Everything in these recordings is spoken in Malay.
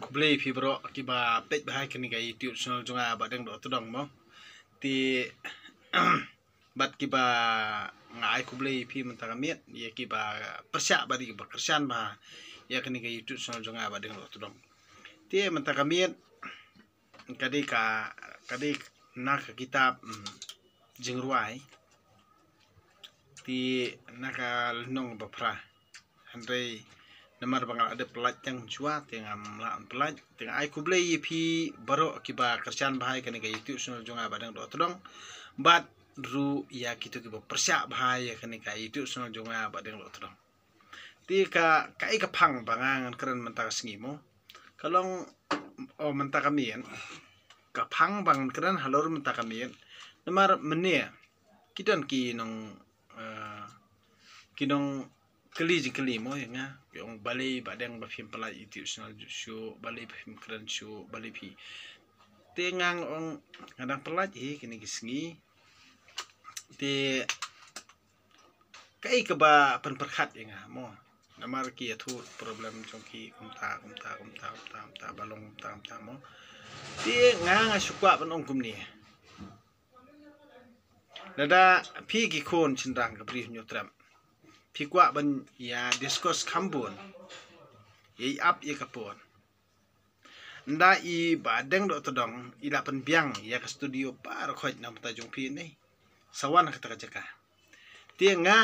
kublai fi bro kiba page bahai kini ga YouTube channel jonga badeng do tudong mo ti bat kiba ngai kublai fi mentaka miet ya kiba persya badi kiba kersan ba ya kini ga YouTube channel jonga badeng do tudong ti mentaka miet kadi nak kitab jingruai ti naka nong bapra handai namar bangal ada pelat yang jua tengah melaan pelat tengah ai kublai pi baro kiba kerjaan bahai kani ga YouTube channel jonga badang do todong bat ru ya kitu kiba persya bahai kani ga YouTube channel jonga badang do todong ti ka pang bangangan keren mentaka sengimo kalong mentaka mien ka pang bang keren halor mentaka mien namar menia kidan kinong keli mo nga yung balay badang bafim pala YouTube channel show balay bafim keren show balay pi tengang ong kadang pelat kini kisngi te kai keba penperkhat nga mo namar ki athu problem chongki kumta balong kumta mo te nga sukwa panong kumni nada pi ki kon chinrang ka brief nyotram pi kwa ban ya discuss kambon ye up ye kapon nda i badeng do todong i la pen biang ya ka studio par khoj nam ta jong pi nei sawan ka ta jaka ti nga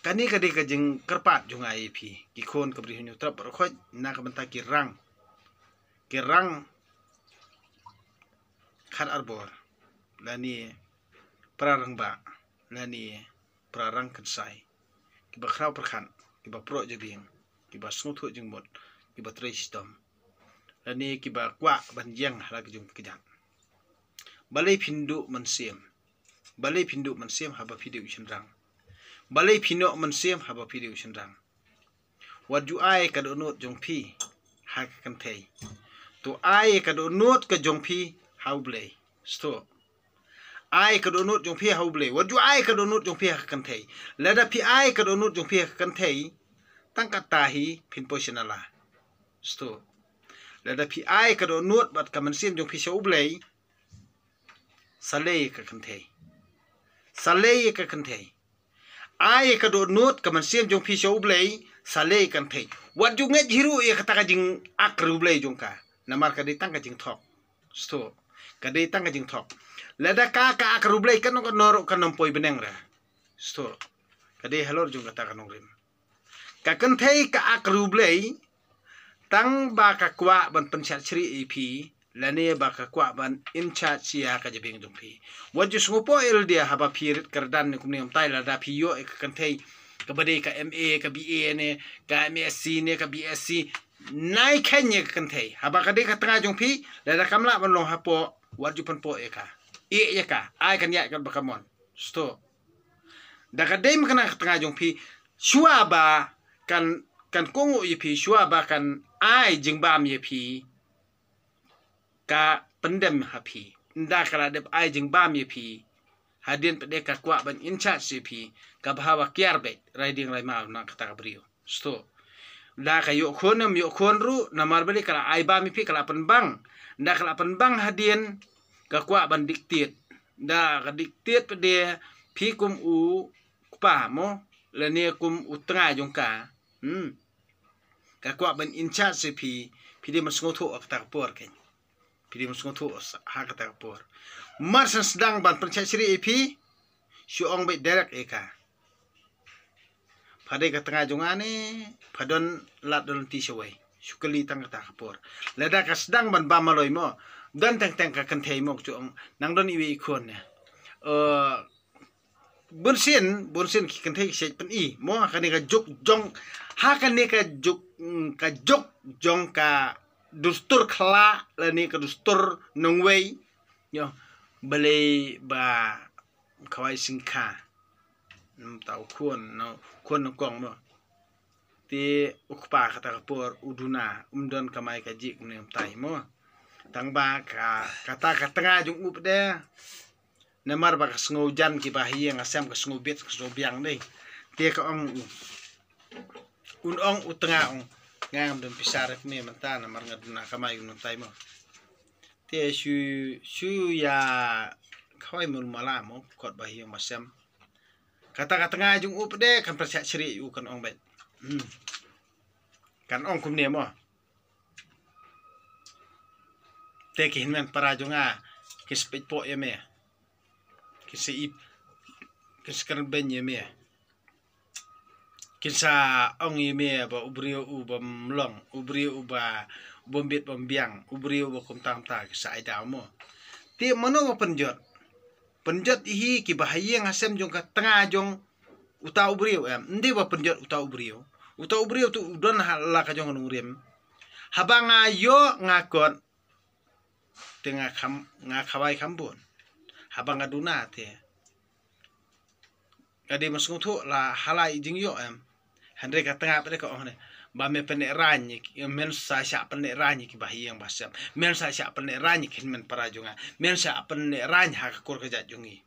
kani ka jing kerpat jong ai pi ki kon ka brief nyotram par khoj na ka banta ki rang khat arbor lani prarang ba lani prarang kansai kiba khrau perkhan kiba pro jebing kiba snguthu jingbot kiba tray system lani kiba kwa banjang hala jung kejang balai pindu mansiem haba video chenrang balai pino mansiem haba video chenrang waju ai ka donot jong pi ha kan thei to ai ka donot ka jong pi how blay sto ai ka donut jong pi hau ble waju ai ka donut jong pi kan thei lada pi ai ka donut jong pi kan thei tang ka tahi pin positionala sto lada pi ai ka donut bat ka mansim jong pi shau ble salei ka kan thei ai ka donut ka mansim jong pi shau ble salei kan thei waju nge jiru e ka ta jing akru ble jong ka namar ka ditang ka jing thok sto ka ditang ka jing thok lada ka akarublay kan noro kan nompoy beneng ra sto kade halor jung kata kanong rim ka kan thei ka akarublay tang ba ka kwa ban penchat sri ep lane ba ka kwa ban incha sia ka jebing jung pi waju sungopo el dia haba pirit kardan ne kumne tai lada pi yo ka kan thei ka bade ka ma ka ba ne ka msc ne ka bsc nai khanye ka kan thei haba ka de ka tanga jung pi lada kamla ban long hapo waju pan po eka ya ka ai kan ya kan bakamon sto daga dem kana tengah jong pi shua ba kan kongo ye pi shua ba kan ai jingbam ye pi ka pendem ha pi nda kala de ai jingbam ye pi hadin pede ka kwa ban in charge ye pi ka bahawa kiarbe riding rai ma na kata brio sto da ka yo khon ru na marbeli kala ai ba mi pi kala penbang nda kala penbang hadin ka kwa ban diktit da ka diktit pede pi kum u pa mo lene kum u tengah jong ka kwa ban in charge pi de masngotho ak ta por ken pi de masngotho ha ka ta por marsan sedang ban pencet sri pi syong be derek eka phade ka tengah jong ane phadon lat don ti sewai sukali tang ta por lada ka sedang ban ba maloi mo dan tang ka kan thei mok chong nang don iwi khon ne bonsin ki kan thei se pen i mo ka ne ka juk jong ha kan ne ka juk jong ka dustur khla la ne ka dustur nongwei yo balai ba khawai singkha tau khon kong mo ti ukpa kata kapor uduna umdon kamai ka jik ne tai mo tang ba ka kata ka tengah jung up de namar ba ka sngojan ki ba hiya ngasam ka snobit ka sobiang dei te ka ong un ong utengah ong ngam dun pisar me manta na mar ngaduna kamay gun tay mo te shu ya khawai mul mala mo kot bahiyang masam kata nga jung upde kan percaya ceri u kan ong bet kan ong kum ne mo te kin men para junga kis pet po ya me kis ip kis kan ben ya me kinsa ong ya me ba ubrio u bam long ubrio u ba bombit bombiang ubrio ba kum tam ta kisa ai da mo te mano penjot ihi ki bahaya ngasem jong ka tengah jong uta ubrio ndi ba penjot uta ubrio tu udon la ka jong nuriem habanga yo ngakon tengah khawai kambon habanga duna te kade masung thu la halai jing yo handre ka tengah pade ka ohne ba me pene ranyi men sa sha pene ranyi ki bahiyang basam men sa sha pene ranyi kin men parajunga men sa pene ranyi ha ka kor ka jajungi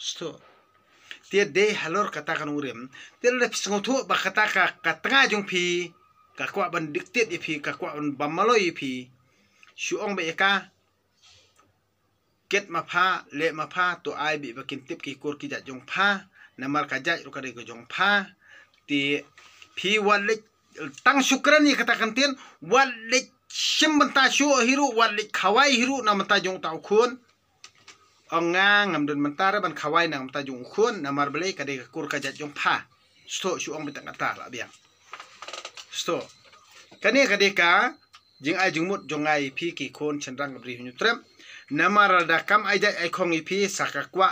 sto tie de halor kata kan urem tie le pisngo thu ba kata ka tengah jung pi ka kwa ban diktet pi ka kwa ban bamaloi pi shuong be ka ket ma pha le ma pha to ai bi ba kin tip ki kor ki jajung pha namar ka jaj ru ka de ko jong pha ti pi walik tang syukran ni katakan tien walik simbenta syu hiru walik khawai hiru na mata jong tau khun onga ngamdun mentara ban khawai na mata jong khun na mar bele kade kur kajat jong pha sto syu ong bitang kata la biang sto kane kade ka jing ai jung mut jong ai pi ki khon chendrang bri hu trem na mar da kam ai jai ai khong i pi sakakwa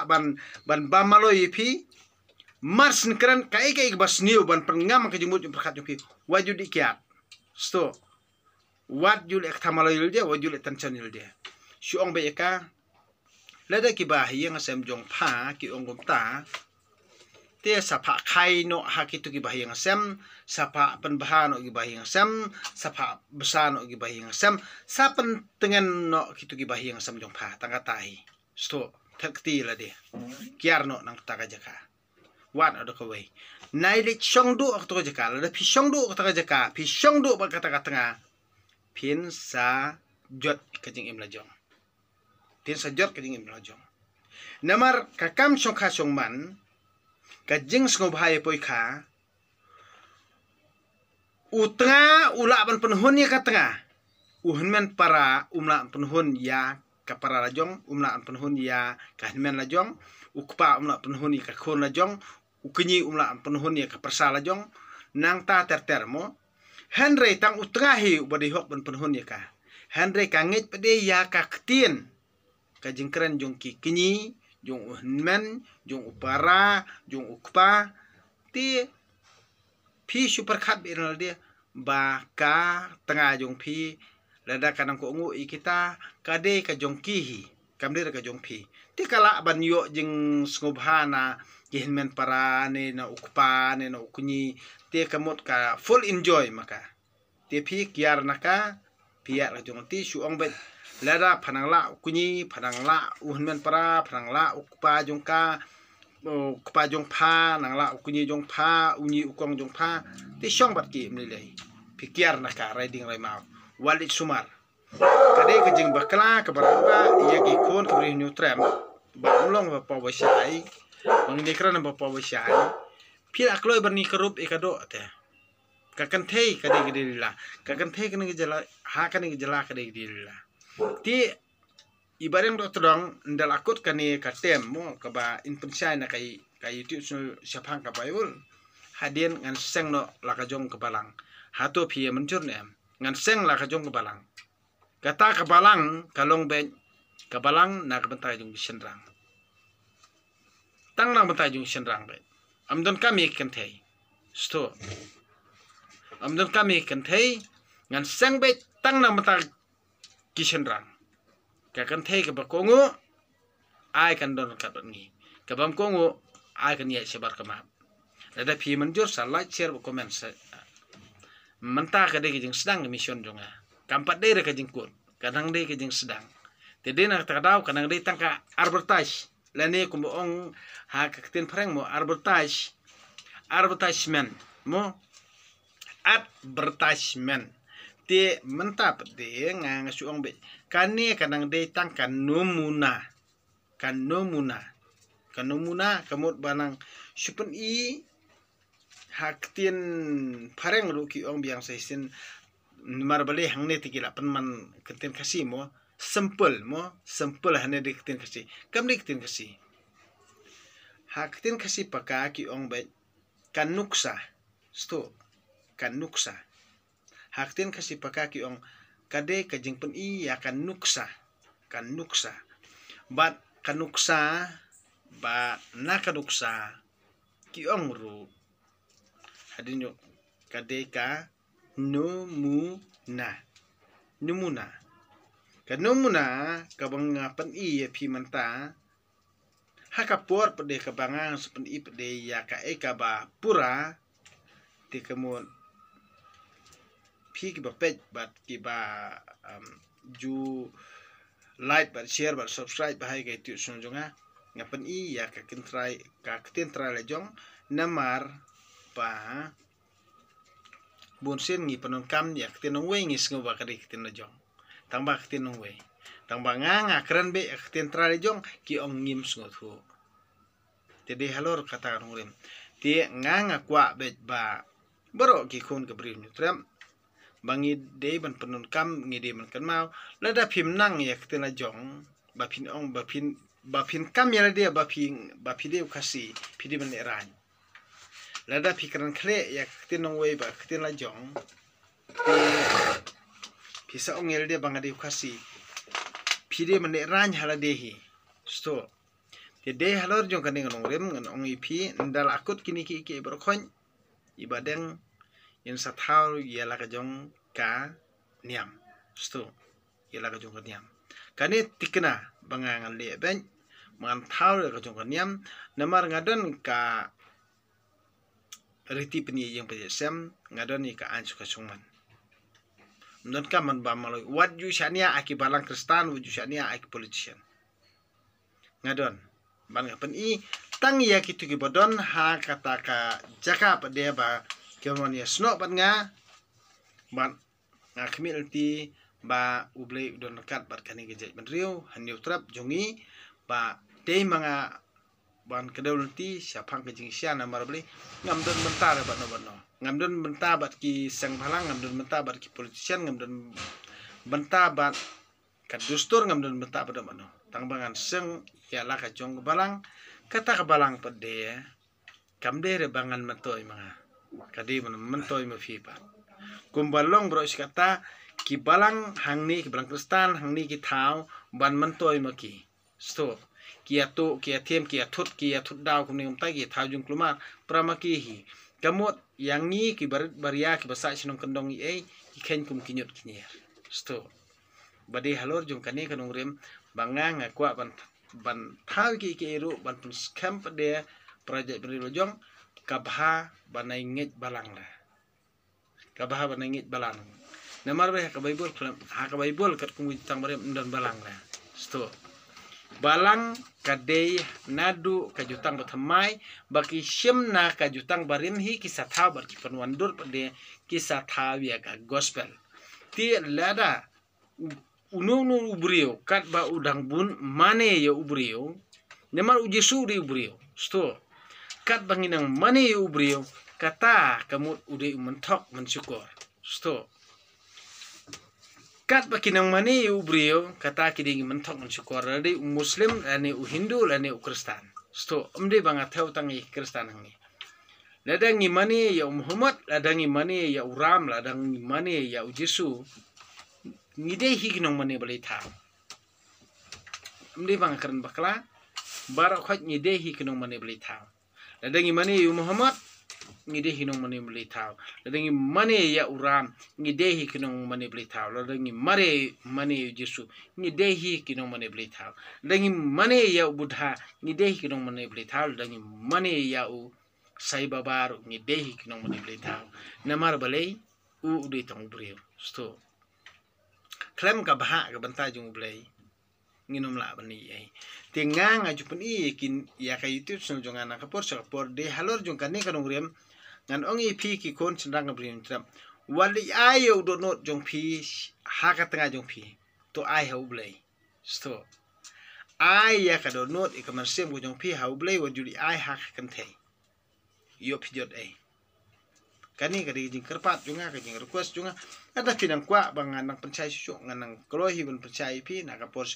ban bamaloi pi Mars nikran kai bas new ban pengam ke jumut perkat jupi wajud ikiat sto wat jul ek thamaloil dia wajul tansanil dia syong be ka lada ki bahiyang asem jong pha ki ongom ta te sapa khai no hakitu ki bahiyang asem sapa penbahano ki bahiyang asem sapa besano ki bahiyang asem sapen tengen no kitu ki bahiyang asem jong pha tangatai sto thakti la dia kiarno nang takajaka wan ada kawai nailik shongdu akto jaka la pi shongdu akto jaka pi shongdu ba kata tengah pin sa jot kajing im lajong pin sa jot kajing im lajong namar kakam shongkha shongman kajing sngobai poika utnga ula ban penhun ya ka tengah uhunmen para umla penhun ya ka para lajong umla penhun ya ka men lajong ukpa umla penhun ya ka khon lajong ukenyi umla penhun ya ka persa lajong nang ta termo Henry tang utengahi ubadi hok ban penhun ya ka Henry kangit pede ya ka ktien ka jingkren jong ki kenyi jong uhmen jong upara jong ukpa ti pi super khat benal dia ba ka tengah jong pi lada kanang ko ngu kita kade ka jong kihi kamdir ka jong pi ti kala ban yo jing skobhana kihinmen para ne na ukpa ne na ukunyi te kamot ka full enjoy maka te pi kiar naka piar la jong ti suong bet lada phanang la ukunyi phanang la uhinmen para phanang la ukpa jong ka ukpa jong pha nang la ukunyi jong pha unyi ukong jong pha ti syong bat ki mlilei pi kiar naka riding rai mau walit sumar kade ka jing bakla ka baranga ya ki kon ka ri new tram ba ulong ba pa wasai Bang dekran ba pa wasai pil akloi berni kerup ikado te kakan thei kade gidila kakan thei kene gejala ha kene gejala kade gidila ti ibareng do todong ndal akut kane katem mo ka ba inpensai na kai youtube syapang ka bayul hadien ngan seng no lakajong kebalang hato pie mencur ne ngan seng lakajong kebalang kata kebalang kalong ben kebalang na kebentai jung sendrang tang nang bentai jung sendrang be amdon kami kenthei sto amdon kami kenthei ngan seng be tang nang bentai ki sendrang ka kenthei ke bakongo ai kan don ka ni ka bam kongo ai kan ye sebar kama ada pi menjur sa like share comment mentah ka de jing sedang mission jonga kampat de ka jing kun kadang de ka jing sedang tede nak takadaw kanang de tangka advertise lane kumboong ha kaktin pareng mo advertisement mo advertisement te mentap de ngang suong be kane kanang de tang kanumuna kamut banang supen i haktin pareng ruki ong biang saisin marbale hangne tikila penman kenten kasih mo simple hane de kenten kasih kam de kenten kasih haktin kasih paka ki ong be kanuksa sto kanuksa haktin kasih paka ki ong kade kajing pen i ya kanuksa bat kanuksa ba nakanuksa ki ong ru hadinyo kade ka numuna kabang pen i pi manta hakapor pede kabangang sepen i pede ya ka eka ba pura ti kemun pi ki ba page bat ki ba ju like bat share bat subscribe bahai ga itu sunjonga ngapen i ya ka kentrai lejong namar pa bonsen ngi penongkam ya ketenong we ngi sngo ba kadi ketenong tangba ketenong we tangba nganga keren be kentrai lejong ki ong ngim sngo thu jadi halor kata ngurem ti nganga kwa be ba baro ki khon ke brim tram bangi de ban penongkam ngi de man kan mau lada phim nang ya ketenong jong ba phin ong ba phin kam ya dia ba phi de khasi phi de ban ran lada pikiran kle ya ketenong we ba keten la jong pisa ongel dia bangade khasi phide mane ran hala dehi sto te de halor jong kan ngon rem ngon ong ipi ndal akut kini ki berkhon ibadeng yen sathau ya la ka jong ka niam sto ya la ka jong ka niam kane tikna bangangan le ben man thau ka jong ka niam namar ngadan ka riti peni yang pesem ngadon ni ka ansu ka sungman ndon ka man ba maloi wat ju shania aki balang kristan ju shania aki politician ngadon ban pen i tang ya kitu ki bodon ha kata ka jaka pade ba kemon ya snok ban nga ban nga khmil ti ba uble don kat bat kani ge ban riu haniu trap jongi ba te manga ban kedulti siapang kejing sia namar beli ngamdon bentar bat no ngamdon bentar bat ki sang phalang ngamdon bentar bat ki politician ngamdon bentar bat kadustur ngamdon bentar bat no tangbangan seng ya la ka jong balang kata ka balang pede kamde re bangan matoi manga kadi man mentoi ma fi ba kumbalong bro kata ki balang hangni ki balang kristan hangni ki thau ban mentoi ma ki sto kia them kia thut daw kumni umtai ki thajung klumar pramaki hi kamot yang ni ki baria ki basa sinong kendong i ki ken kum kinyot kinyer sto bade halor jong kane kanong rem bangang akwa ban thau ki ru ban pun scam pade project beri jong kabha banai nget balang la kabha banai nget balang namar be ka bible kat kum tang bare ndan balang la sto balang kadei nadu kajutang bathamai baki shimna kajutang barimhi kisah thaw bar ki panwandur pade kisah thaw ya ka gospel ti lada ununu ubrio kat ba udang bun mane ya ubrio nemar ujesu di ubrio sto kat banginang mane ya ubrio kata kamut ude mentok mensyukur sto kat bakinang mani ubrio kata kiding mentok mensyukur dari muslim lani hindu lani kristan sto amde banga thau tangi kristan hangi ladangi mani ya muhammad ladangi mani ya uram ladangi mani ya jesu ngide higinong mani balai thau amde banga karan bakla barak khat ngide higinong mani balai thau ladangi mani ya muhammad ngide hinong mani beli tau ladangi mane ya uram ngide hi kinong mani beli tau ladangi mane jesu ngide hi kinong mani beli tau ladangi mane ya buddha ngide hi kinong mani beli tau ladangi mane ya u sai babar ngide hi kinong mani beli tau namar balai u ude tong brio sto klem ka baha ka banta jung blai nginom la bani ai tingang aju pen i kin ya ka youtube sun jonga na kapor de halor jong kan ni kanong rem ngan ongi pi ki kon sendang ngabrin tram wali ayo do not jong pi ha ka tengah jong pi to ai hau blai sto ai ya ka do not e kaman sem go jong pi hau blai wa juli ai ha kan the yo pi jot ai kani ka di jing kerpat junga ka jing request junga ada pinang kwa bang nang pencai susu nganang krohi ben pencai pi na ka por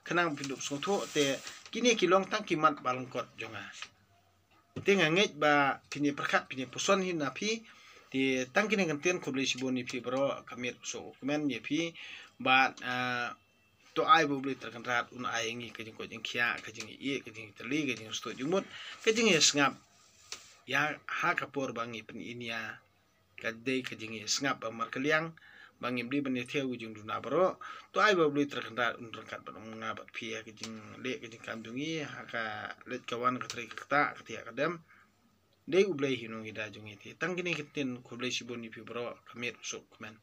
kenang pindup sungtho te kini kilong tang kimat balengkot junga tinga nget ba pini perkat pini puson hin na pi ti tang kini ngenten kubli siboni pi bro kamit so kemen ye pi ba to ai bu bli terkenrat un ai ngi ka jing ko jing khia ka jing i ka jing teli ka jing sto jumut ka jing ye ngap ya ha kapor bangi pen inia ka dei ka jing ye ngap ba mar kaliang bangi bli bani theu jing duna bro to ai bu bli terkenrat un terkat ba ngabat pi ka jing le ka jing kandungi ha ka let kawan ka tri ka tia kadam dei ublai hinu ida jung iti tang kini kiten kublai siboni pi bro kamit so kemen